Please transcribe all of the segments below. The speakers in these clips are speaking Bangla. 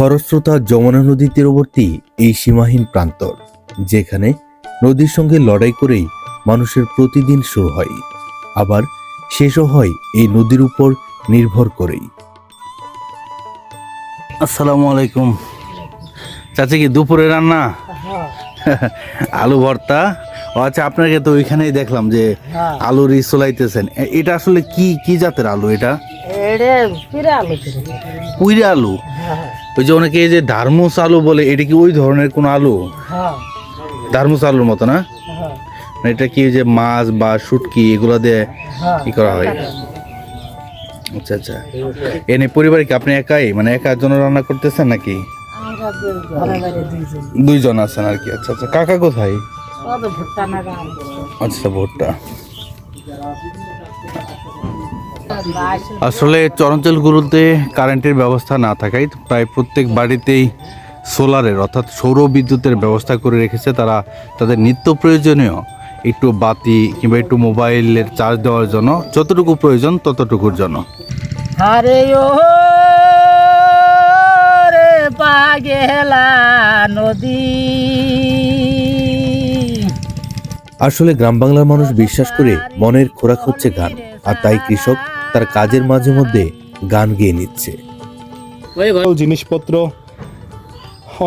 খরস্রোতা যমুনা নদী তীরবর্তী এই সীমাহীন প্রান্তর, যেখানে নদীর সঙ্গে লড়াই করেই মানুষের প্রতিদিন শুরু হয়, আবার শেষও হয় এই নদীর উপর নির্ভর করেই। আসসালামু আলাইকুম চাচা, কি দুপুরে রান্না? আলু ভর্তা। ও আচ্ছা, আপনাকে তো ওইখানেই দেখলাম যে আলুর চলাইতেছেন। এটা আসলে কি কি জাতের আলু? এটা পুইরা আলু। ওই যে অনেকে এই যে ধারমুস আলু বলে, এটা কি ওই ধরনের কোন আলু? ধারমুস আলুর মতো না? এটা কি যে মাছ বা শুটকি এগুলো দিয়ে কি করা হয়? আচ্ছা আচ্ছা। এনে পরিবারে কি আপনি একাই, মানে একার জন্য রান্না করতেছেন নাকি দুইজন আছেন আর কি? আচ্ছা আচ্ছা। কাকা কোথায়? আচ্ছা, ভুট্টা। আসলে চরাঞ্চলগুলোতে কারেন্টের ব্যবস্থা না থাকায় প্রায় প্রত্যেক বাড়িতেই সোলারের অর্থাৎ সৌর বিদ্যুতের ব্যবস্থা করে রেখেছে তারা, তাদের নিত্য প্রয়োজনীয় একটু বাতি কিংবা একটু মোবাইলের চার্জ দেওয়ার জন্য, যতটুকু প্রয়োজন ততটুকুর জন্য। আসলে গ্রাম বাংলার মানুষ বিশ্বাস করে মনের খোরাক হচ্ছে গান, আর তাই কৃষক তার কাজের মাঝে মধ্যে গান গেয়ে নিচ্ছে। জিনিসপত্র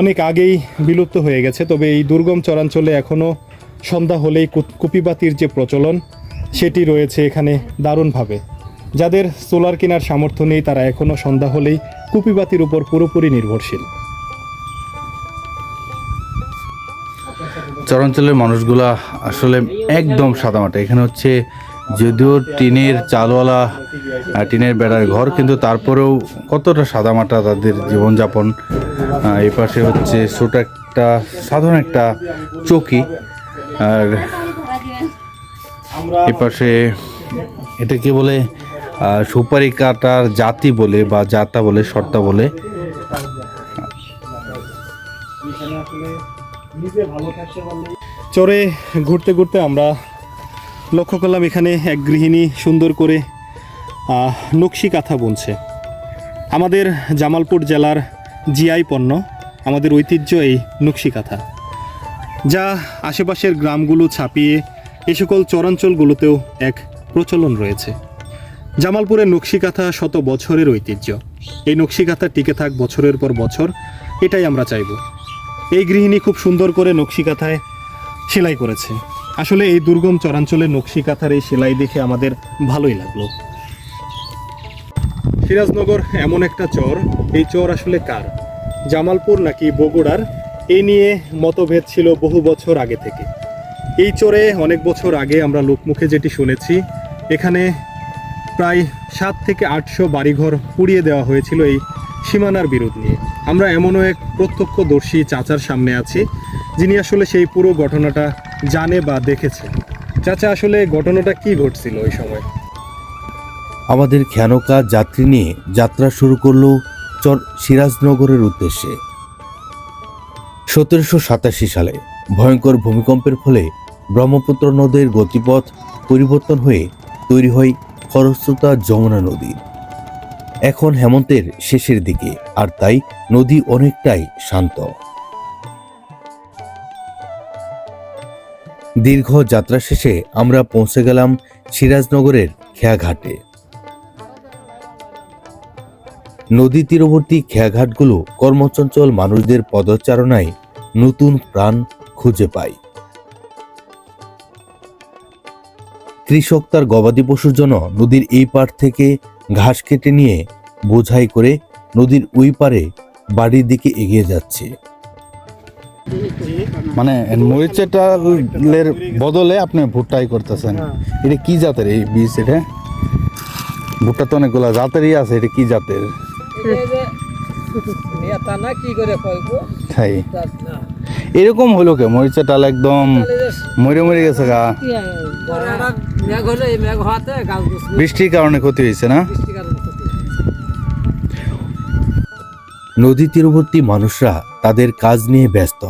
অনেক আগেই বিলুপ্ত হয়ে গেছে, তবে এই দুর্গম চরাঞ্চলে এখনও সন্ধ্যা হলেই কুপিবাতির যে প্রচলন সেটি রয়েছে এখানে দারুণভাবে। যাদের সোলার কেনার সামর্থ্য নেই তারা এখনও সন্ধ্যা হলেই কুপিবাতির উপর পুরোপুরি নির্ভরশীল। চরাঞ্চলের মানুষগুলা আসলে একদম সাদামাটা। এখানে হচ্ছে যদিও টিনের চালওয়ালা টিনের বেড়ার ঘর, কিন্তু তারপরেও কতটা সাদামাটা তাদের জীবনযাপন। এই পাশে হচ্ছে ছোট একটা সাধারণ একটা চৌকি, আর এই পাশে এটা কি বলে সুপারি কাটার জাতি বলে বা জাতা বলে, শর্তা বলে। চরে ঘুরতে ঘুরতে আমরা লক্ষ্য করলাম এখানে এক গৃহিণী সুন্দর করে নকশি কাঁথা বুনছে। আমাদের জামালপুর জেলার জিআই পণ্য, আমাদের ঐতিহ্য এই নকশি কাঁথা, যা আশেপাশের গ্রামগুলো ছাপিয়ে এই সকল চরাঞ্চলগুলোতেও এক প্রচলন রয়েছে। জামালপুরের নকশি কাঁথা শত বছরের ঐতিহ্য। এই নকশি কাঁথা টিকে থাক বছরের পর বছর, এটাই আমরা চাইব। এই গৃহিণী খুব সুন্দর করে নকশি কাঁথায় সেলাই করেছে। আসলে এই দুর্গম চরাঞ্চলের নকশি কাঁথার এই সেলাই দেখে আমাদের ভালোই লাগলো। সিরাজনগর এমন একটা চর, এই চর আসলে কার, জামালপুর নাকি বগুড়ার, এই নিয়ে মতভেদ ছিল বহু বছর আগে থেকে। এই চরে অনেক বছর আগে আমরা লোকমুখে যেটি শুনেছি, এখানে প্রায় 700 থেকে 800 বাড়িঘর পুড়িয়ে দেওয়া হয়েছিল এই সীমানার বিরোধ নিয়ে। আমরা এমনও এক প্রত্যক্ষদর্শী চাচার সামনে আছি যিনি আসলে সেই পুরো ঘটনাটা জানে বা দেখেছে। চাচা, আসলে ঘটনাটা কি ঘটছিল ওই সময়? আমাদের খেয়ানকা যাত্রী নিয়ে যাত্রা শুরু করলো চর সিরাজনগরের উদ্দেশ্যে। 1787 সালে ভয়ঙ্কর ভূমিকম্পের ফলে ব্রহ্মপুত্র নদের গতিপথ পরিবর্তন হয়ে তৈরি হয় খরস্রোতা যমুনা নদী। এখন হেমন্তের শেষের দিকে, আর তাই নদী অনেকটাই শান্ত। দীর্ঘ যাত্রা শেষে আমরা পৌঁছে গেলাম সিরাজনগরের খেয়াঘাটে। নদী তীরবর্তী খেয়াঘাটগুলো কর্মচঞ্চল মানুষদের পদচারণায় নতুন প্রাণ খুঁজে পায়। কৃষক তার গবাদি পশুর জন্য নদীর এই পাড় থেকে ঘাস কেটে নিয়ে বোঝাই করে নদীর ওই পারে বাড়ির দিকে এগিয়ে যাচ্ছে। মানে মরিচের ডালের বদলে আপনি ভুট্টাই করতেছেন। এটা কি জাতের এই বীজ? এটা ভুট্টা তো অনেকগুলো জাতেরই আছে, এটা কি জাতের? তাই এরকম হলো কে? মরিচের ডাল একদম মরে মরে গেছে গা, বৃষ্টির কারণে ক্ষতি হয়েছে না? নদী তীরবর্তী মানুষরা তাদের কাজ নিয়ে ব্যস্ত,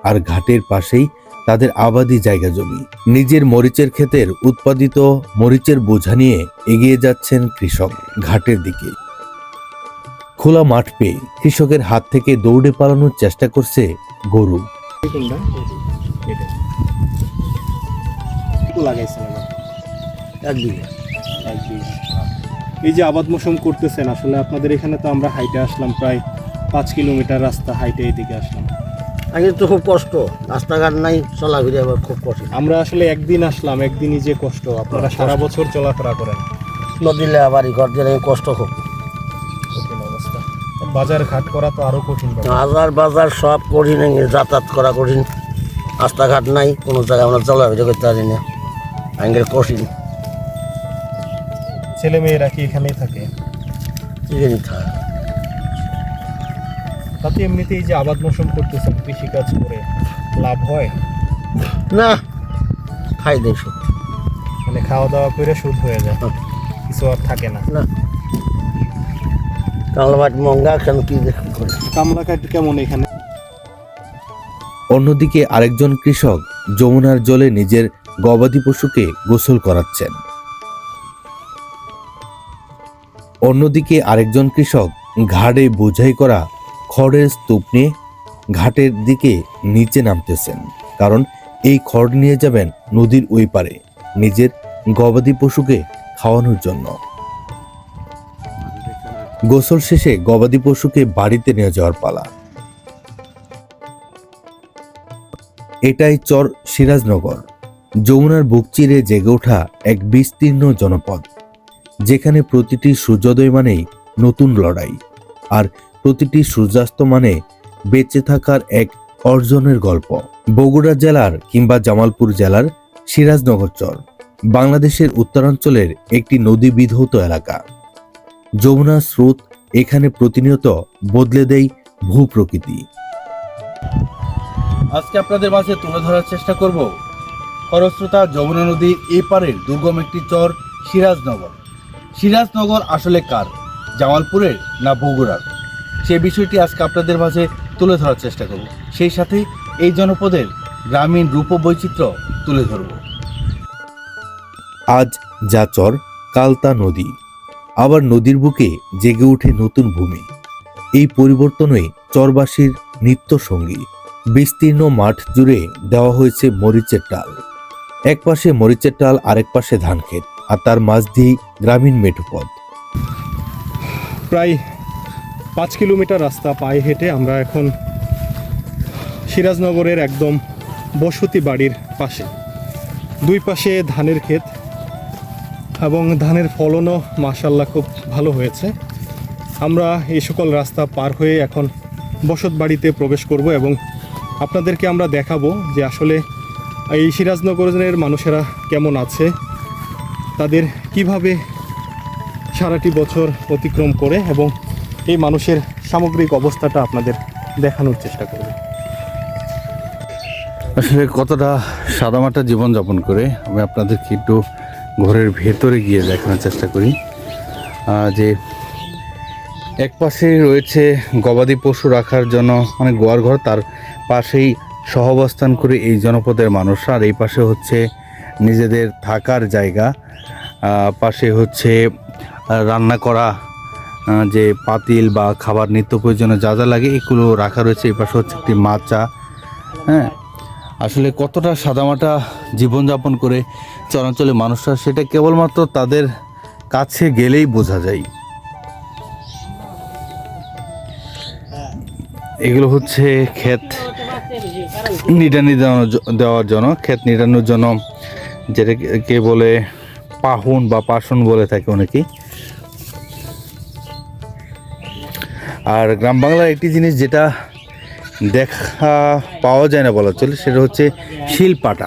আর ঘাটের পাশেই তাদের আবাদি জায়গা জমি। নিজের মরিচের ক্ষেতের উৎপাদিত মরিচের বোঝা নিয়ে এগিয়ে যাচ্ছেন কৃষক ঘাটের দিকে। খোলা মাঠ পেয়ে কৃষকের হাত থেকে দৌড়ে পালানোর চেষ্টা করছে গরু। এই যে আবাদ মৌসুম করতেছেন, আসলে আপনাদের এখানে তো আমরা হাইটে আসলাম, প্রায় 5 কিলোমিটার রাস্তা হাইটে এইদিকে আসলাম। আগে তো খুব কষ্ট, রাস্তাঘাট নাই, চলাফেরা আবার খুব কষ্ট। আমরা আসলে একদিন আসলাম, একদিনই যে কষ্ট। আপনারা সারা বছর চলাফেরা করেন, নদীলে বাড়ি ঘর দিলে কষ্ট খুব। কঠিন অবস্থা। বাজার ঘাট করা তো আরো কঠিন ব্যাপার। বাজার বাজার সব কঠিন, যাতায়াত করা কঠিন, রাস্তাঘাট নাই, কোনো জায়গায় আমরা চলাফেরা করতে পারি না, আগে কঠিন। ছেলে মেয়েরা কি এখানেই থাকে? এখানে থাকে। তাতে এমনিতে এই যে আবাদ মৌসুম করতেছেন, কৃষিকাজ করে লাভ হয়? না, খাই দেয় শুধু। মানে খাওয়া দাওয়া করে সুদ হয়ে যায়, হ্যাঁ। কিছু আর থাকে না। না, কাঁকড়া মাছ মঙ্গা কেন কি দেখি করে। কামলা কাঠ কেমন এখানে? অন্যদিকে আরেকজন কৃষক যমুনার জলে নিজের গবাদি পশুকে গোসল করাচ্ছেন। অন্যদিকে আরেকজন কৃষক ঘাড়ে বোঝাই করা খড়ের স্তূপ নিয়ে ঘাটের দিকে নিচে নামতেছেন, কারণ এই খড় নিয়ে যাবেন নদীর ওই পারে নিজের গবাদি পশুকে খাওয়ানোর জন্য। গোসল শেষে গবাদি পশুকে বাড়িতে নিয়ে যাওয়ার পালা। এটাই চর সিরাজনগর, যমুনার বুক চিরে জেগে ওঠা এক বিস্তীর্ণ জনপদ, যেখানে প্রতিটি সূর্যোদয় মানেই নতুন লড়াই, আর প্রতিটি সূর্যাস্ত মানে বেঁচে থাকার এক অর্জনের গল্প। বগুড়া জেলার কিংবা জামালপুর জেলার সিরাজনগর চর বাংলাদেশের উত্তরাঞ্চলের একটি নদী বিধৌত এলাকা। যমুনার স্রোত এখানে প্রতিনিয়ত বদলে দেয় ভূপ্রকৃতি। আজকে আপনাদের মাঝে তুলে ধরার চেষ্টা করব খরস্রোতা যমুনা নদীর এপারের দুর্গম একটি চর সিরাজনগর। সিরাজনগর আসলে কার, জামালপুরের না বগুড়ার, সে বিষয়টি আজকে আপনাদের মাঝে তুলে ধরার চেষ্টা করব। সেই সাথে এই জনপদের গ্রামীণ রূপ বৈচিত্র্য তুলে ধরব। আজ যা চর, কাল তা নদী, আবার নদীর বুকে জেগে ওঠে নতুন ভূমি। এই পরিবর্তনই চরবাসীর নিত্য সঙ্গী। বিস্তীর্ণ মাঠ জুড়ে দেওয়া হয়েছে মরিচের ডাল, এক পাশে মরিচের ডাল, আরেক পাশে ধান ক্ষেত, আর তার মাঝ দিয়ে গ্রামীণ মেঠোপথ। প্রায় 5 কিলোমিটার রাস্তা পায়ে হেঁটে আমরা এখন সিরাজনগরের একদম বসতি বাড়ির পাশে। দুই পাশে ধানের ক্ষেত এবং ধানের ফলনও মাশাআল্লাহ খুব ভালো হয়েছে। আমরা এই সকল রাস্তা পার হয়ে এখন বসত বাড়িতে প্রবেশ করব এবং আপনাদেরকে আমরা দেখাবো যে আসলে এই সিরাজনগরের মানুষেরা কেমন আছে, তাদের কিভাবে সারাটি বছর অতিক্রম করে, এবং এই মানুষের সামগ্রিক অবস্থাটা আপনাদের দেখানোর চেষ্টা করব। আসলে কতটা সাদামাটা জীবনযাপন করে আমি আপনাদেরকে একটু ঘরের ভেতরে গিয়ে দেখানোর চেষ্টা করি। যে এক পাশে রয়েছে গবাদি পশু রাখার জন্য অনেক গোয়াল ঘর, তার পাশেই সহাবস্থান করে এই জনপদের মানুষরা, আর এই পাশে হচ্ছে নিজেদের থাকার জায়গা, পাশে হচ্ছে রান্না করা যে পাতিল বা খাবার নিত্য প্রয়োজনে যা যা লাগে এগুলো রাখা রয়েছে। এই পাশে হচ্ছে একটি মাচা। হ্যাঁ, আসলে কতটা সাদামাটা জীবনযাপন করে চরাঞ্চলের মানুষরা, সেটা কেবলমাত্র তাদের কাছে গেলেই বোঝা যায়। এগুলো হচ্ছে ক্ষেত নিড়ানি দেওয়ার জন্য, ক্ষেত নিড়ানোর জন্য, যেটাকে বলে পাহুন বা পাশন বলে থাকে অনেকেই। আর গ্রাম বাংলার একটি জিনিস যেটা দেখা পাওয়া যায় না বলা চলে, সেটা হচ্ছে শিলপাটা।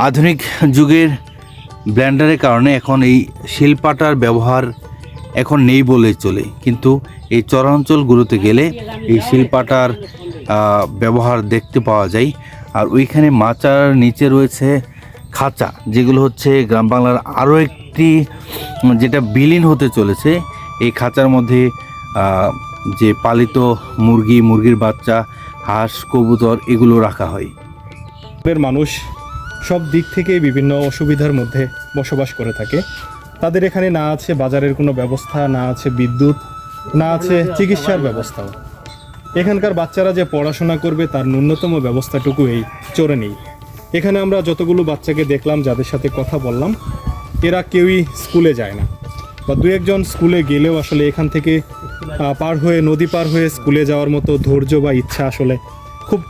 আধুনিক যুগের ব্লেন্ডারের কারণে এখন এই শিলপাটার ব্যবহার এখন নেই বলেই চলে, কিন্তু এই চরাঞ্চলগুলোতে গেলে এই শিলপাটার ব্যবহার দেখতে পাওয়া যায়। আর ওইখানে মাচার নিচে রয়েছে খাঁচা, যেগুলো হচ্ছে গ্রাম বাংলার আরও একটি যেটা বিলীন হতে চলেছে। এই খাঁচার মধ্যে যে পালিত মুরগি, মুরগির বাচ্চা, হাঁস, কবুতর এগুলো রাখা হয়। মানুষ সব দিক থেকে বিভিন্ন অসুবিধার মধ্যে বসবাস করে থাকে। তাদের এখানে না আছে বাজারের কোনো ব্যবস্থা, না আছে বিদ্যুৎ, না আছে চিকিৎসার ব্যবস্থাও। এখানকার বাচ্চারা যে পড়াশোনা করবে তার ন্যূনতম ব্যবস্থাটুকু এই চরে নেই। এখানে আমরা যতগুলো বাচ্চাকে দেখলাম, যাদের সাথে কথা বললাম, এরা কেউই স্কুলে যায় না, বা দু একজন স্কুলে গেলেও আসলে এখান থেকে পার হয়ে, নদী পার হয়ে স্কুলে যাওয়ার মতো ধৈর্য বা ইচ্ছা আসলে খুব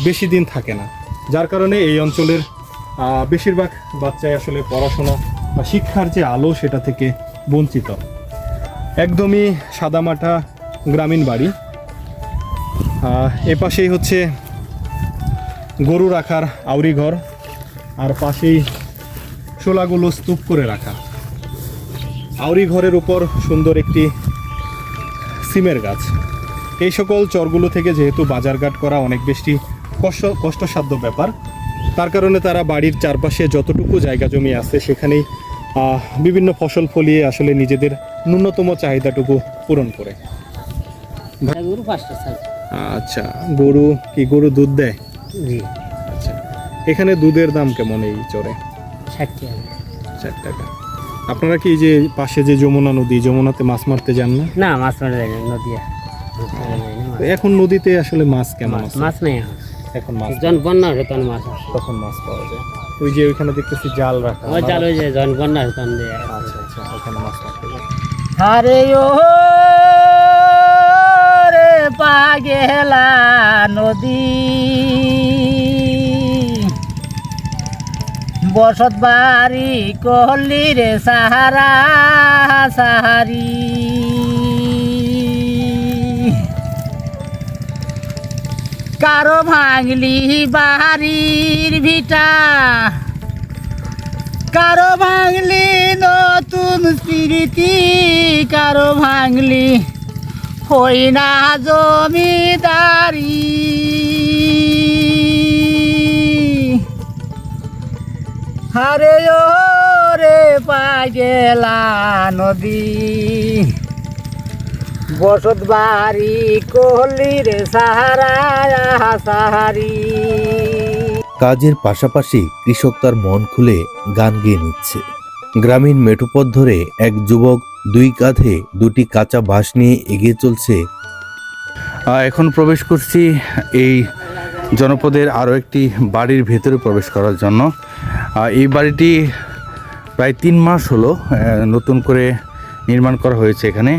বেশি দিন থাকে না। যার কারণে এই অঞ্চলের বেশিরভাগ বাচ্চাই আসলে পড়াশোনা বা শিক্ষার যে আলো সেটা থেকে বঞ্চিত। একদমই সাদামাটা গ্রামীণ বাড়ি। এ পাশেই হচ্ছে গরু রাখার আউরি ঘর, আর পাশেই শোলাগুলো স্তূপ করে রাখা। আউরি ঘরের উপর সুন্দর একটি সিমের গাছ। এই সকল চরগুলো থেকে যেহেতু বাজারঘাট করা অনেক বেশি কষ্টসাধ্য ব্যাপার, তার কারণে তারা বাড়ির চারপাশে যতটুকু জায়গা জমি আছে সেখানেই বিভিন্ন ফসল ফলিয়ে আসলে নিজেদের ন্যূনতম চাহিদাটুকু পূরণ করে। আচ্ছা, গরু দুধ দেয়? আচ্ছা, এখানে দুধের দাম কেমন এই চরে? 60 টাকা। আপনারা কি যে পাশে যে যমুনা নদী, যমুনাতে মাছ মারতে যান না? না, মাছ মারা যায় না, নদী এখন নদীতে আসলে মাছ কেমন আছে? মাছ নেই এখন মাছ যখন বন্যা হবে তখন মাছ আসে। তখন মাছ পাওয়া যায়। ওই যে ওইখানে দেখতেছি জাল রাখা। ওই জাল ওই যে যখন বন্যা হবে তখন দিয়ে। আচ্ছা আচ্ছা, ওখানে মাছ মারতে যায়। আরে ও রে পাগেলা নদী, বসত বাড়ি কহলি রে সাহারা সাহারি। কারো ভাঙলি বাড়ির ভিটা, কারো ভাঙলি নতুন স্মৃতি, কারো ভাঙলি হই না জমিদারি। হারে ও রে পাগেলা নদী, বসত বাড়ি কহলি রে সাহারা সাহারি। কাজের পাশাপাশি কৃষক তার মন খুলে গান গেয়ে নিচ্ছে। গ্রামীণ মেঠোপথ ধরে এক যুবক 2 কাঁধে 2টি কাঁচা বাঁশ নিয়ে এগিয়ে চলছে। এখন প্রবেশ করছি এই জনপদের আরও একটি বাড়ির ভেতরে প্রবেশ করার জন্য। এই বাড়িটি প্রায় 3 মাস হলো নতুন করে নির্মাণ করা হয়েছে। এখানে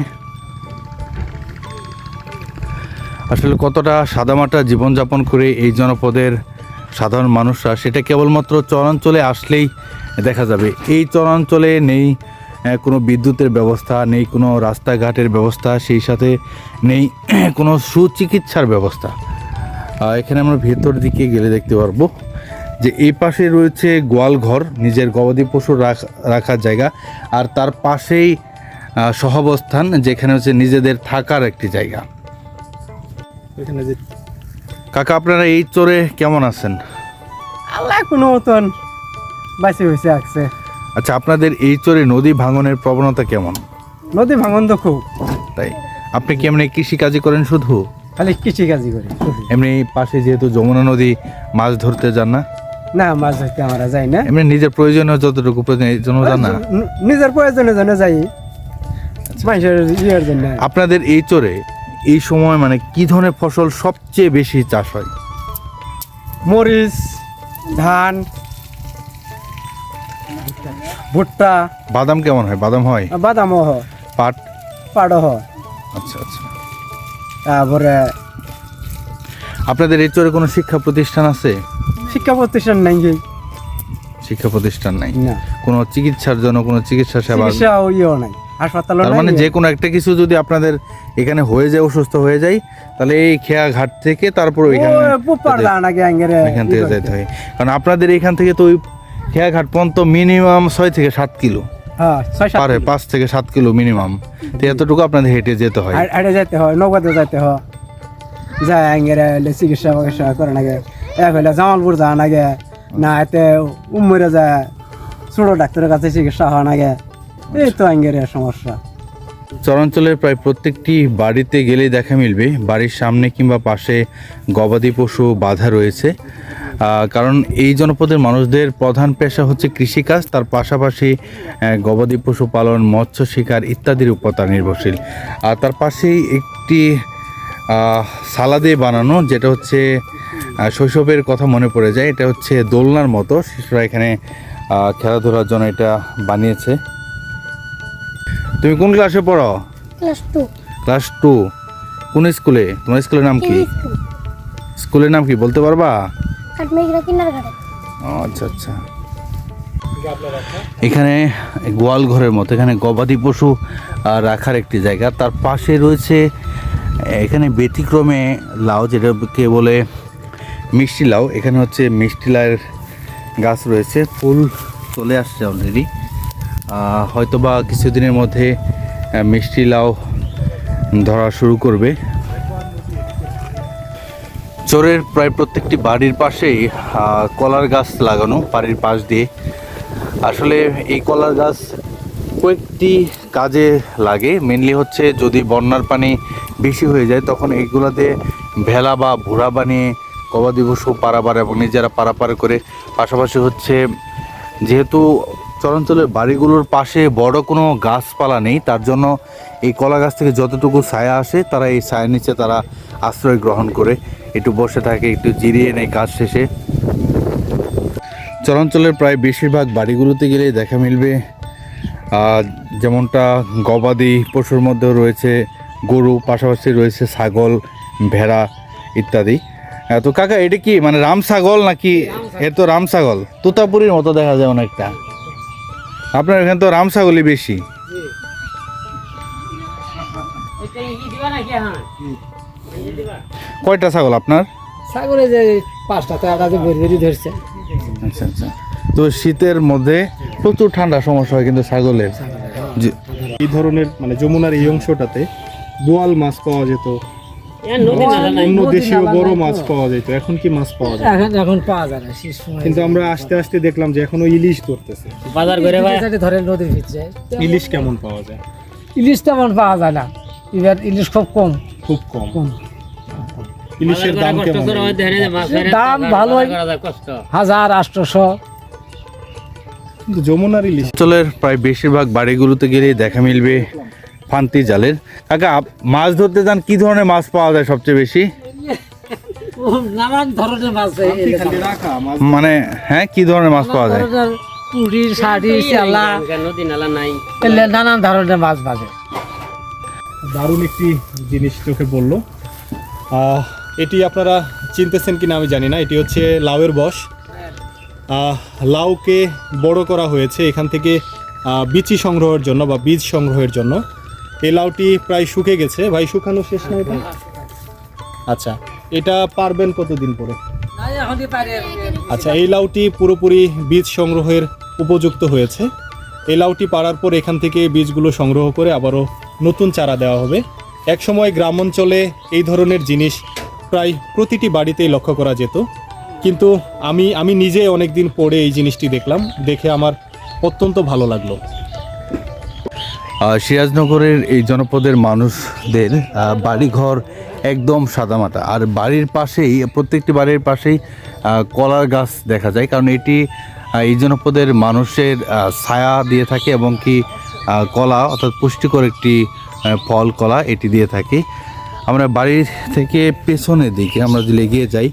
আসলে কতটা সাদামাটা জীবনযাপন করে এই জনপদের সাধারণ মানুষরা, সেটা কেবলমাত্র চরাঞ্চলে আসলেই দেখা যাবে। এই চরাঞ্চলে নেই কোনো বিদ্যুতের ব্যবস্থা, নেই কোনো রাস্তাঘাটের ব্যবস্থা, সেই সাথে নেই কোনো সুচিকিৎসার ব্যবস্থা। এখানে আমরা ভেতর দিকে গেলে দেখতে পারবো যে এই পাশে রয়েছে গোয়াল ঘর, নিজের গবাদি পশু রাখার জায়গা, আর তার পাশেই সহাবস্থান, যেখানে হচ্ছে নিজেদের থাকার একটি জায়গা। এখানে যে কাকা, আপনারা এই চরে কেমন আছেন? আল্লাহ কোনো মতন বাইসে হয়েছে আসছে। আচ্ছা, আপনাদের এই চরে নদী ভাঙনের প্রবণতা কেমন? নদী ভাঙন তো খুব। তাই আপনি কি এমনি কৃষিকাজই করেন শুধু? খালি কৃষিকাজই করি। এমনি পাশে যেহেতু যমুনা নদী, মাছ ধরতে যান না? না, মাছ ধরতে আমরা যাই না। এমনি নিজের প্রয়োজনীয় যতটুকু প্রয়োজন এই জন্য যান না? নিজের প্রয়োজনের জন্য যাই, মানুষের ইয়ের জন্য। আপনাদের এই চরে এই সময় মানে কি ধরনের ফসল সবচেয়ে বেশি চাষ হয়? মরিচ, ধান, ভুট্টা, বাদাম কেমন হয়? বাদাম হয়? বাদামও হয়, পাট? পাটও হয়। আচ্ছা আচ্ছা। তারপরে আপনাদের এই চরে কোনো শিক্ষা প্রতিষ্ঠান আছে? শিক্ষা প্রতিষ্ঠান নাই। শিক্ষা প্রতিষ্ঠান নাই? না। কোনো চিকিৎসার জন্য কোনো চিকিৎসা সেবা? চিকিৎসা ইয়েও নাই, হাসপাতালও তার নাই। মানে যে কোনো একটা কিছু যদি আপনাদের এখানে হয়ে যায়, অসুস্থ হয়ে যায়, তাহলে এই খেয়া ঘাট থেকে তারপর এখান থেকে যেতে হয়। কারণ আপনাদের এখান থেকে তো ওই খেয়া ঘাট পর্যন্ত মিনিমাম 6 থেকে 7 কিলো পার হয়, 5 থেকে 7 কিলো মিনিমাম। তো এতটুকু আপনাদের হেঁটে যেতে হয়? হেঁটে যেতে হয়, নৌকাতে যেতে হয়। যায় আঙ্গেরে চিকিৎসা করে নাগে, এক হইলে জামালপুর যাওয়া নাগে, না এতে উম্মরে যায় ছোট ডাক্তারের কাছে চিকিৎসা হওয়া নাগে। এই তো আঙ্গের সমস্যা। চরাঞ্চলের প্রায় প্রত্যেকটি বাড়িতে গেলেই দেখা মিলবে বাড়ির সামনে কিংবা পাশে গবাদি পশু বাঁধা রয়েছে। কারণ এই জনপদের মানুষদের প্রধান পেশা হচ্ছে কৃষিকাজ, তার পাশাপাশি গবাদি পশু পালন, মৎস্য শিকার ইত্যাদির উপর তারা নির্ভরশীল। আর তার পাশেই একটি সালাদে বানানো, যেটা হচ্ছে শৈশবের কথা মনে পড়ে যায়। এটা হচ্ছে দোলনার মতো, শিশুরা এখানে খেলাধুলার জন্য এটা বানিয়েছে। তুমি কোন ক্লাসে পড়ো? Class 2 class 2। কোন স্কুলে? তোমার স্কুলের নাম কি? স্কুলের নাম কি বলতে পারবা? কাঠমেঘরা কিন্ডারগার্টেন। আচ্ছা আচ্ছা। এখানে গোয়াল ঘরের মতো, এখানে গবাদি পশু রাখার একটি জায়গা। তার পাশে রয়েছে এখানে ব্যতিক্রমে লাউ, যেটাকে বলে মিষ্টি লাউ। এখানে হচ্ছে মিষ্টি লাউয়ের গাছ রয়েছে, ফুল চলে আসছে অলরেডি। হয়তো বা কিছুদিনের মধ্যে মিষ্টি লাউ ধরা শুরু করবে। চরের প্রায় প্রত্যেকটি বাড়ির পাশেই কলার গাছ লাগানো, বাড়ির পাশ দিয়ে। আসলে এই কলার গাছ কয়েকটি কাজে লাগে। মেনলি হচ্ছে যদি বন্যার পানি বেশি হয়ে যায়, তখন এইগুলোতে ভেলা বা ভুড়া বানিয়ে গবাদি পশু পারাপার এবং নিজেরা পারাপার করে। পাশাপাশি হচ্ছে যেহেতু চরাঞ্চলের বাড়িগুলোর পাশে বড় কোনো গাছপালা নেই, তার জন্য এই কলা গাছ থেকে যতটুকু ছায়া আসে তারা এই ছায়ার নিচে তারা আশ্রয় গ্রহণ করে একটু বসে থাকে, একটু জিরিয়ে নেয় কাজ শেষে। চরাঞ্চলের প্রায় বেশিরভাগ বাড়িগুলোতে গেলে দেখা মিলবে যেমনটা গবাদি পশুর মধ্যেও রয়েছে গরু, পাশাপাশি রয়েছে ছাগল, ভেড়া ইত্যাদি। তো কাকা, এটা কি মানে রাম ছাগল নাকি? এ তো রাম ছাগল, তোতাপুরির মতো দেখা যায় অনেকটা। আপনার এখানে তো রাম ছাগলই বেশি। কয়টা ছাগল আপনার? ছাগলে যে 5টা, তো একটা যে বেরি ধরছে। আচ্ছা আচ্ছা। তো শীতের মধ্যে প্রচুর ঠান্ডা সমস্যা হয় কিন্তু ছাগলের। এই ধরনের মানে যমুনার এই অংশটাতে বোয়াল মাছ পাওয়া যেত, অন্য দেশীয় বড় মাছ পাওয়া যেত। এখন কি মাছ পাওয়া যায়? এখন পাওয়া যায় না, শেষ সময়। কিন্তু আমরা আস্তে আস্তে দেখলাম যে এখনো ইলিশ ধরতেছে। বাজার করে ধরে নদীর ভিতরে ইলিশ কেমন পাওয়া যায়? ইলিশ তেমন পাওয়া যায় না, এবার ইলিশ খুব কম। খুব কম। ইলিশের দাম কেমন? দাম ভালোই, 1800। কিন্তু যমুনার ইলিশ অঞ্চলের প্রায় বেশিরভাগ বাড়িগুলোতে গেলে দেখা মিলবে ফান্তি জালের। কাকা, মাছ ধরতে যান, কি ধরনের মাছ পাওয়া যায় সবচেয়ে বেশি? নানান ধরনের মাছ, খালি রাখা মাছ। মানে হ্যাঁ, কি ধরনের মাছ পাওয়া যায়? পুঁটি, শাড়ি, চেলা, নদী নালা নাই, নানান ধরনের মাছ বাজে। দারুণ একটি জিনিস চোখে পড়লো। এটি আপনারা চিনতেছেন কিনা আমি জানি না। এটি হচ্ছে লাউয়ের বশ। লাউকে বড় করা হয়েছে এখান থেকে বিচি সংগ্রহের জন্য বা বীজ সংগ্রহের জন্য। এই লাউটি প্রায় শুকে গেছে। ভাই, শুকানো শেষ না এটা? আচ্ছা, এটা পারবেন কতদিন পরে? আচ্ছা, এই লাউটি পুরোপুরি বীজ সংগ্রহের উপযুক্ত হয়েছে। এই লাউটি পাড়ার পর এখান থেকে বীজগুলো সংগ্রহ করে আবারও নতুন চারা দেওয়া হবে। একসময় গ্রাম অঞ্চলে এই ধরনের জিনিস প্রায় প্রতিটি বাড়িতেই লক্ষ্য করা যেত, কিন্তু আমি নিজে অনেক দিন পরে এই জিনিসটি দেখলাম, দেখে আমার অত্যন্ত ভালো লাগলো। সিরাজনগরের এই জনপদের মানুষদের বাড়িঘর একদম সাদামাটা, আর বাড়ির পাশেই, প্রত্যেকটি বাড়ির পাশেই কলার গাছ দেখা যায়। কারণ এটি এই জনপদের মানুষের ছায়া দিয়ে থাকে এবং কি কলা অর্থাৎ পুষ্টিকর একটি ফল কলা এটি দিয়ে থাকে। আমরা বাড়ির থেকে পেছনের দিকে আমরা যদি এগিয়ে যাই,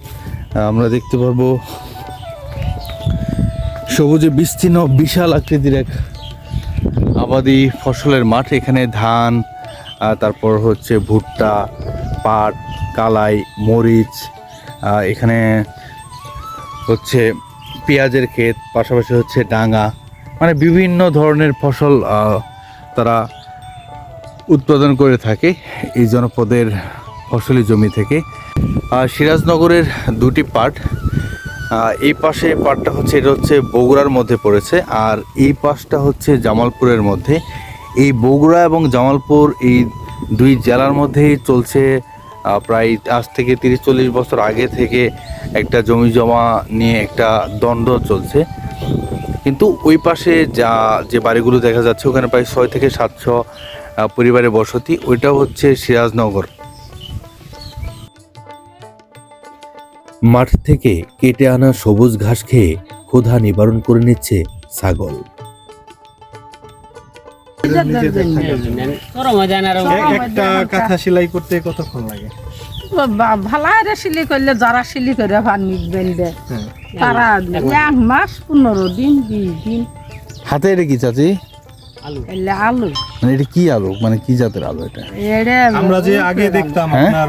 আমরা দেখতে পারবো সবুজে বিস্তীর্ণ বিশাল আকৃতির এক আবাদি ফসলের মাঠ। এখানে ধান, তারপর হচ্ছে ভুট্টা, পাট, কালাই, মরিচ, এখানে হচ্ছে পেঁয়াজের ক্ষেত, পাশাপাশি হচ্ছে ডাঙা, মানে বিভিন্ন ধরনের ফসল তারা উৎপাদন করে থাকে এই জনপদের ফসলি জমি থেকে। সিরাজনগরের দুটি পাট, এই পাশে পাটটা হচ্ছে, এটা হচ্ছে বগুড়ার মধ্যে পড়েছে, আর এই পাশটা হচ্ছে জামালপুরের মধ্যে। এই বগুড়া এবং জামালপুর এই দুই জেলার মধ্যেই চলছে প্রায় আজ থেকে 30-40 বছর আগে থেকে একটা জমি জমা নিয়ে একটা দ্বন্দ্ব চলছে। কিন্তু ওই পাশে যে বাড়িগুলো দেখা যাচ্ছে, ওখানে প্রায় 600 থেকে 700 পরিবারের বসতি, ওইটা হচ্ছে সিরাজনগর। মাঠ থেকে কেটে আনা সবুজ ঘাস খেয়ে ক্ষুধা নিবারণ করে নিচ্ছে ছাগল। একটা কাঁথা সেলাই করতে কতক্ষণ লাগে? ভালো সিলি করলে যারা সিলি করে পানি বেঁধে তারা 1 মাস 15 দিন 20 দিন। হাতে এটা কি চাচি? এলে আলু মানে এটা কি আলু, মানে কি জাতের আলু এটা? এড়ে আমরা যে আগে দেখতাম হ্যাঁ? আপনার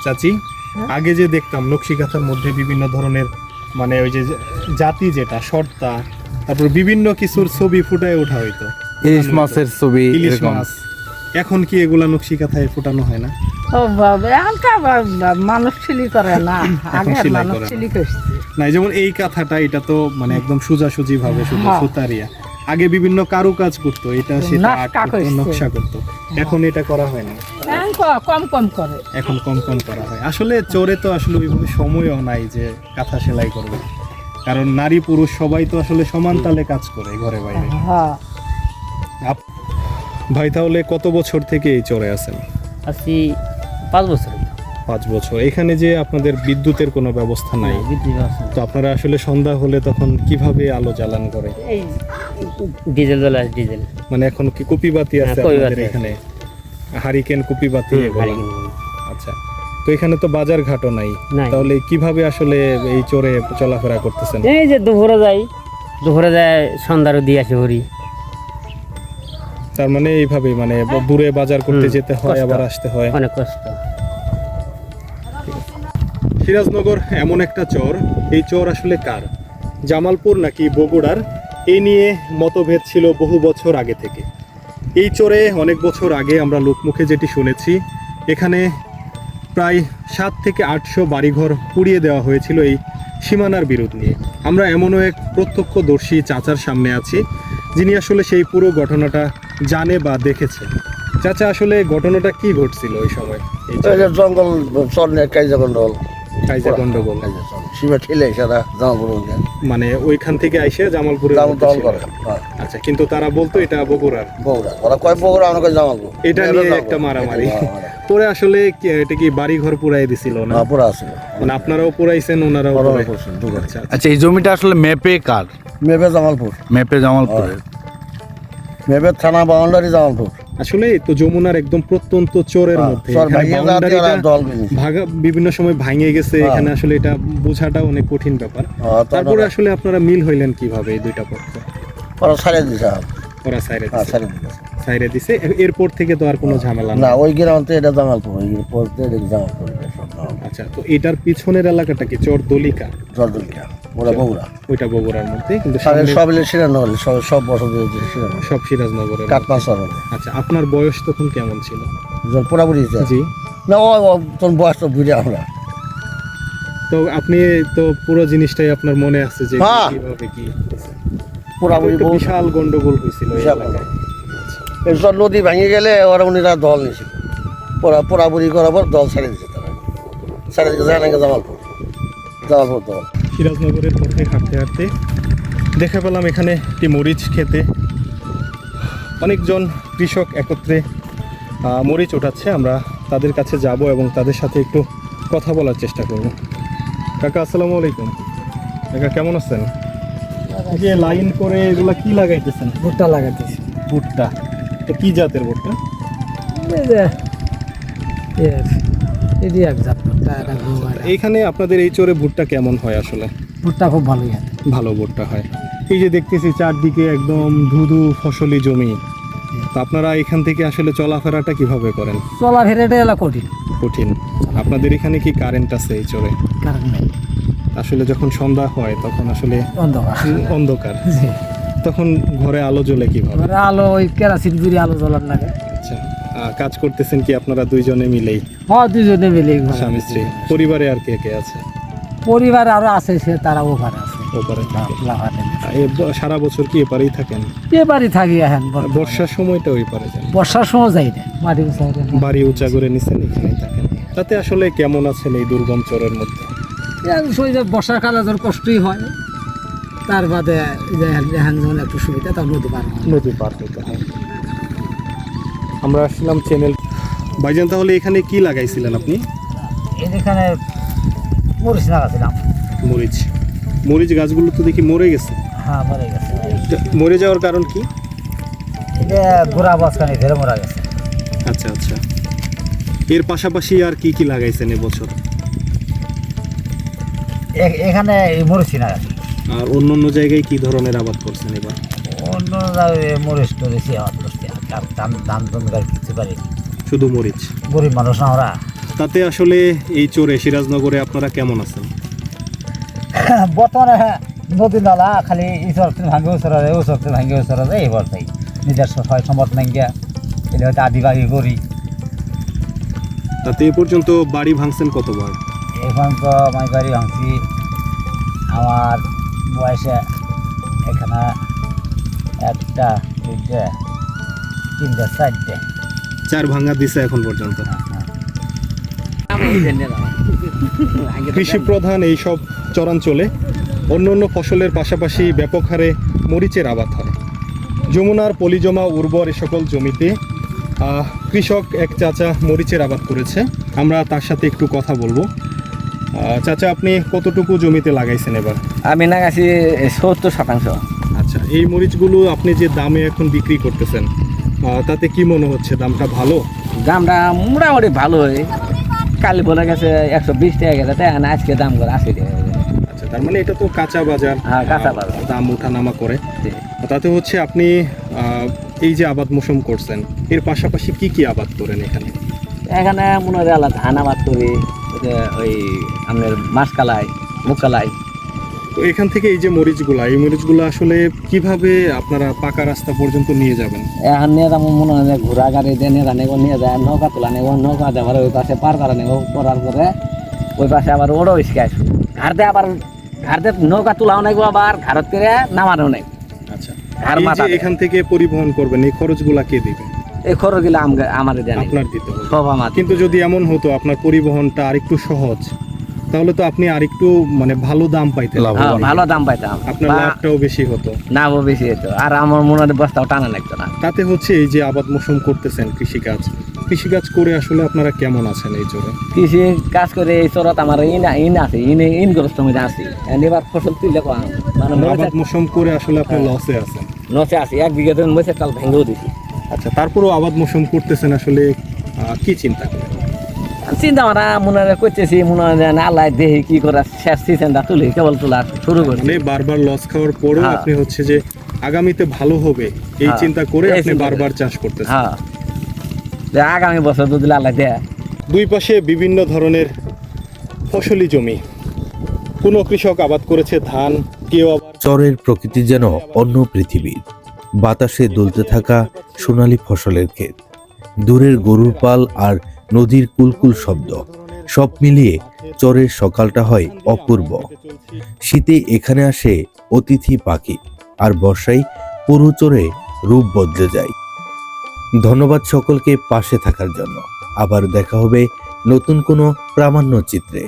চাচি, আগে যে দেখতাম নকশি কাঁথার মধ্যে বিভিন্ন ধরনের মানে ওই যে জাতি যেটা শর্তা, তারপর বিভিন্ন কিছুর ছবি ফুটায় ওঠা হইতো, ইলিশ মাছের ছবি ইলিশ এরকম। মাছ। এখন কি এগুলা নকশি কাঁথায় ফুটানো হয় না? ও বাবা এখনকার মানুষ সিলি করে না, আগে সিলাই মানুষ করে না। সিলি করছে। না, যেমন এই কাঁথাটা, এটা তো মানে একদম সোজাসুজি ভাবে শুধু হ্যাঁ। সুতারিয়া। আগে বিভিন্ন কারুকাজ করতো, এটা সেটা আর্ট নকশা করতো, করছে। নকশা করতো। এখন এটা করা হয় না, এখন কম কম করে। এখন কম কম করা হয়। আসলে চোরে তো আসলে ওইভাবে সময়ও নাই যে কাঁথা সেলাই করবে, কারণ নারী পুরুষ সবাই তো আসলে সমান তালে কাজ করে ঘরে বাইরে। হ্যাঁ ভাই তাহলে কত বছর থেকে এই চরে আছেন? আছি 5 বছর। 5 বছর। এখানে যে আপনাদের বিদ্যুতের কোনো ব্যবস্থা নাই, বিদ্যুৎ ব্যবস্থা তো আপনারা আসলে সন্ধ্যা হলে তখন কিভাবে আলো জ্বালান করে? এই ডিজেল জ্বলা, ডিজেল মানে এখন কি কুপিবাতি আছে হ্যাঁ, কুপিবাতি আপনাদের আছে। এখানে? হারিকেন কুপিবাতি এগুলো? আচ্ছা, তো এখানে তো বাজার ঘাটও নাই, নাই। তাহলে কিভাবে আসলে এই চরে চলাফেরা করতেছেন? এই যে দুপুরে যাই, দুপুরে যায় সন্ধ্যারও দিয়ে আসি হরি। তার মানে এইভাবে মানে দূরে বাজার করতে যেতে হয়, কষ্ট। আবার আসতে হয়। অনেক কষ্ট। সিরাজনগর এমন একটা চর, এই চর আসলে কার, জামালপুর নাকি বগুড়ার, এই নিয়ে মতভেদ ছিল বহু বছর আগে থেকে। এই চরে অনেক বছর আগে আমরা লোকমুখে যেটি শুনেছি, এখানে প্রায় 700 থেকে 800 বাড়িঘর পুড়িয়ে দেওয়া হয়েছিল এই সীমানার বিরোধ নিয়ে। আমরা এমনও এক প্রত্যক্ষদর্শী চাচার সামনে আছি, যিনি আসলে সেই পুরো ঘটনাটা জানে বা দেখেছে। চাচা, আসলে ঘটনাটা কি ঘটছিল ওই সময়? এই এই যে জঙ্গল চর নিয়ে কাইজা গন্ডল, কাইজা গন্ডগোল, সীমা ঠেলে সারা জামালপুর মানে ওইখান থেকে আইসে জামালপুরে জামাল দল করে। আচ্ছা, কিন্তু তারা বলতো এটা বগুড়ার। বগুড়া, ওরা কয় বগুড়া, আমরা কয় জামালপুর। এটা নিয়ে একটা মারামারি পরে আসলে এটা কি বাড়ি ঘর পুরাই দিছিল না? পুরা আছে, মানে আপনারাও পুরাইছেন, ওনারাও পুরাই- আচ্ছা, আচ্ছা, এই জমিটা আসলে ম্যাপে কার? মেবে জামালপুর, ম্যাপে জামালপুরের। মেবে থানা বাউন্ডারি জামালপুর। আসলে তো যমুনার একদম প্রত্যন্ত চরের মধ্যে চর এখানে ভাঙিয়ে যাতে boundary ওরা টা দল বিনিছে। ভাগা বিভিন্ন সময় ভাঙে গেছে, হ্যাঁ। এখানে আসলে এটা বোঝাটা অনেক কঠিন ব্যাপার। তারপরে আসলে আপনারা মিল হইলেন কিভাবে এই দুইটা পক্ষ? ওরা ছাড়ে দিছে, ওরা সাইরে হ্যাঁ দিছে, ছাড়ে দিছে। সাইরে দিছে, এরপর থেকে তো আর কোনো ঝামেলা না, না। ওই গ্রামতে এটা জামালপুর, ওই পড়তে এটা জামালপুর, এটা সব জামালপুর। আচ্ছা, তো এটার পিছনের এলাকাটা কি চর দলিকা? জলদুলিয়া, ওরা বগুড়া। ওইটা বগুড়ার মধ্যে, কিন্তু সাড়ে সামনে সব এলে সিরানগর, সব বছর সিরানগর, সব সিরাজনগরের। কাটমা শহরে। আচ্ছা, আপনার বয়স তখন কেমন ছিল? পুরাপুরি জি, না, ও তোর বয়স তো বুঝে আমরা। তো আপনি তো পুরো জিনিসটাই আপনার মনে আছে যে হ্যাঁ। কিভাবে কি পুরাপুরি একটা বহু বিশাল গন্ডগোল হয়েছিল এই বিশাল এলাকায়। এসব নদী ভেঙে গেলে ওরা উনিরা দল নিয়েছিল, পোড়াপুরি করার পর দল ছাড়িয়ে দিচ্ছে, তারা ছাড়িয়ে দিচ্ছে যায় নাকি জামালপুর, জামালপুর দল। সিরাজনগরের পথে হাঁটতে হাঁটতে দেখা পেলাম এখানে একটি মরিচ খেতে অনেকজন কৃষক একত্রে মরিচ ওঠাচ্ছে। আমরা তাদের কাছে যাব এবং তাদের সাথে একটু কথা বলার চেষ্টা করব। কাকা, আসসালামু আলাইকুম। কাকা, কেমন আছেন? এই যে লাইন করে এগুলা কি লাগাইতেছেন? ভুট্টা লাগাইতেছি। ভুট্টা, তো কি জাতের ভুট্টা? এই যে এটি এক জাত ভুট্টা, এটা গোয়ার। এইখানে আপনাদের এই চরে ভুট্টা কেমন হয় আসলে? ভুট্টা খুব ভালো হয়। ভালো ভুট্টা হয়। এই যে দেখতেছি চারদিকে একদম ধুধু ফসলি জমি, তো আপনারা এখান থেকে আসলে চলাফেরাটা কিভাবে করেন? চলাফেরাটা এলা কঠিন, কঠিন। আপনাদের এখানে কি কারেন্ট আছে এই চরে? কারণ নেই, আসলে যখন সন্ধ্যা হয় তখন আসলে অন্ধকার। অন্ধকার, জি। তখন ঘরে আলো জ্বলে কিভাবে? ঘরে আলো ওই কেরাসিন জুড়ি আলো জ্বলার লাগে। আচ্ছা, কাজ করতেছেন কি আপনারা দুইজনে মিলেই, হ্যাঁ, দুজনে মিলে স্বামী স্ত্রী? পরিবারে আর কে কে আছে? পরিবার আরো আছে, সে তারা ওখানে আছে। ওপারে থাকে। লাফাতে সারা বছর কি এপারেই থাকেন? এবারই থাকি এখন। বর্ষার সময়টা ওই পারে যান? বর্ষার সময় যাই না, মাটি সাইডে। বাড়ি উঁচা করে নিছেন, এখানেই থাকেন। তাতে আসলে কেমন আছেন এই দুর্গম চরের মধ্যে? বর্ষাকালে যখন কষ্টই হয়, তার বাদে এখন যেমন একটু সুবিধা, তার নদী পার হয়। নদী পার হতে হয়। আমরা আসলাম চ্যানেল। ভাইজান, তাহলে এখানে কি লাগাইছিলেন আপনি? এখানে মরিচ লাগাছিলাম। মরিচ। মরিচ গাছগুলো তো দেখি মরে গেছে। হ্যাঁ, মরে গেছে। মরে যাওয়ার কারণ কি? এটা গোড়া বসখানে ধরে মরা গেছে। আচ্ছা আচ্ছা। এর পাশাপাশি আর কি কি লাগাইছেন এবছর? এখানে এই মরিচ লাগাছি। আর অন্য অন্য জায়গায় কি ধরনের আবাদ করছেন এবার? অন্য জায়গায় মরিচ টরিচি আবাদ করছি। আর ধান জমিদার কিছু পারি, শুধু মরিচ। গরিব মানুষ না আমরা। তাতে আসলে এই চরে সিরাজনগরে আপনারা কেমন আছেন? বর্তমানে নদী নালা খালি ইসর ভাঙ্গে উসর ভাঙ্গে এই বর্তাই নিজের সহায় সম্পদ ভাঙ্গিয়া এলে হয়তো আদিবাসী করি। তাতে এ পর্যন্ত বাড়ি ভাঙছেন কতবার? এখন তো আমি বাড়ি ভাঙছি আমার বয়সে এখানে 1টা 2টা 3টা 4টে 4 ভাঙা দিছে এখন পর্যন্ত। কৃষি প্রধান এইসব চরাঞ্চলে অন্য অন্য ফসলের পাশাপাশি ব্যাপক হারে মরিচের আবাদ হয়। যমুনার পলিজমা উর্বর এ সকল জমিতে কৃষক এক চাচা মরিচের আবাদ করেছে। আমরা তার সাথে একটু কথা বলবো। চাচা, আপনি কতটুকু জমিতে লাগাইছেন এবার? আমি লাগাইছি 70%। আচ্ছা, এই মরিচগুলো আপনি যে দামে এখন বিক্রি করতেছেন তাতে কি মনে হচ্ছে, দামটা ভালো? দামটা মোটামুটি ভালো হয়। কাল বলে গেছে 120 টাকা গেছে, তাই না আজকে দাম করে 80 টাকা। আচ্ছা, তার মানে এটা তো কাঁচা বাজার। হ্যাঁ, কাঁচা বাজার। দাম ওঠানামা করে। তাতে হচ্ছে আপনি এই যে আবাদ মৌসুম করছেন এর পাশাপাশি কি কি আবাদ করেন এখানে? এখানে মনে হয় আলাদা ধান আবাদ করি, ওই আপনার মাসকালাই, মুগকালাই। তো এখান থেকে এই যে এই মরিচগুলো আসলে কিভাবে আপনারা পাকা রাস্তা পর্যন্ত নিয়ে যাবেন? এখন নিয়ে যাবো মনে হয় ঘোড়া গাড়ি দিয়ে নিয়ে যায়, নৌকা তোলা নেব, নৌকা দেওয়ার ওই পাশে পার করা নেব, করার পরে ওই পাশে আবার ওড়ো ইসকে আসবো। ঘাড়তে নৌকা তোলাও নেব, আবার ঘাড়ত করে নামানো নেই। আচ্ছা, এখান থেকে পরিবহন করবেন, এই খরচগুলা কে দিবে? এই খরচগুলো আমার দেন, আপনার দিতে হবে সব আমার। কিন্তু যদি এমন হতো আপনার পরিবহনটা আরেকটু সহজ, তাহলে তো আপনি আরেকটু মানে ভালো দাম পাইতেন। ভালো দাম পাইতাম, আপনার লাভটাও বেশি হতো। লাভও বেশি হতো, আর আমার মনে হয় বস্তাও টানা লাগতো না। তাতে হচ্ছে এই যে আবাদ মৌসুম করতেছেন কৃষিকাজ করে আসলে আপনারা কেমন আছেন এই চরে? কৃষি কাজ করে এই চরত আমার ইন আছে, ইনগ্রস্ত মধ্যে আছি। এবার ফসল তুললে মানে আবাদ মৌসুম করে আসলে আপনি লসে আছেন? লসে আছি, 1 বিঘা জমি মরিচের চাল ভেঙেও দিছি। আচ্ছা, তারপরেও আবাদ মৌসুম করতেছেন, আসলে কি চিন্তা করেন? চিন্তা ভাবনা মনে করতেছি, মনে হয় আল্লাহ দেখি কি করে শেষ সিজনটা তুলি, কেবল তোলা শুরু করি। মানে বারবার লস খাওয়ার পরেও আপনি হচ্ছে যে আগামীতে ভালো হবে এই চিন্তা করে আপনি বারবার চাষ করতেছেন। হ্যাঁ, আগামী বছর যদি আল্লাহ দেয়। দুই পাশে বিভিন্ন ধরনের ফসলি জমি, কোনো কৃষক আবাদ করেছে ধান, কেউ আবার। চরের প্রকৃতি যেন অন্য পৃথিবীর। বাতাসে দুলতে থাকা সোনালী ফসলের ক্ষেত, দূরের গরুর পাল আর নদীর কুলকুল শব্দ, সব মিলিয়ে চরের সকালটা হয় অপূর্ব। শীতে এখানে আসে অতিথি পাখি, আর বর্ষায় পুরো চরে রূপ বদলে যায়। ধন্যবাদ সকলকে পাশে থাকার জন্য। আবার দেখা হবে নতুন কোনো প্রামাণ্য চিত্রে।